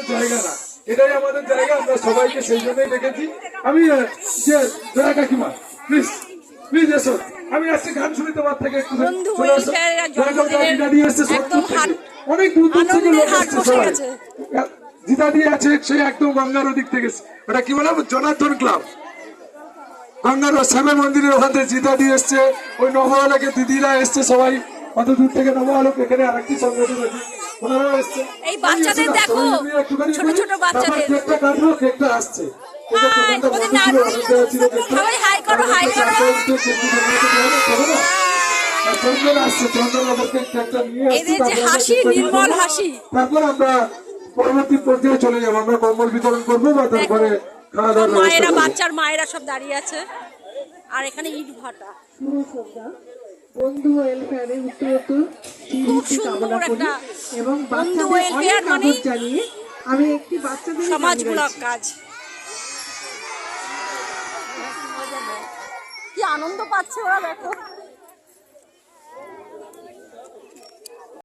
কোনো জায়গা না, এটাই আমাদের জায়গা। আমরা সবাইকে সেই জন্যই ডেকেছি। আমি যে দয়া কাকিমা প্লিজ প্লিজ এসো, আমি আজকে গান শুনি তোমার থেকে একটু চলে আসো। জিতা দিয়ে এসছে সত্তর থেকে, অনেক দূর দূর থেকে লোক এসছে সবাই। জিতা দিয়ে আছে সে একদম গঙ্গার ওদিক থেকে, ওটা কি বললাম জনার্দন ক্লাব, গঙ্গার শ্যামা মন্দিরের ওখান থেকে জিতা দিয়ে এসছে। ওই নবআলোকে দিদিরা এসছে সবাই, কত দূর থেকে নবআলোক, এখানে আরেকটি সংগঠন আছে ওনারাও এসছে। এই বাচ্চাদের দেখো, ছোট ছোট বাচ্চাদের কেকটা কাটলো, কেকটা আসছে। সবাই হাই করো, হাই করো। এদের যে হাসি, নির্মল হাসি। তারপর আমরা পরবর্তী পর্যায়ে চলে যাবো, আমরা কম্বল বিতরণ করবো বা তারপরে খাওয়া দাওয়া। মায়েরা, বাচ্চার মায়েরা সব দাঁড়িয়ে আছে, আর এখানে ইট ভাটা। বন্ধু ওয়েলফেয়ারে উত্তরোত্তর কামনা করি এবং বন্ধু ওয়েলফেয়ার মানে জানিয়ে আমি একটি বাচ্চাদের সমাজমূলক কাজ। কি আনন্দ পাচ্ছে ওরা, দেখো।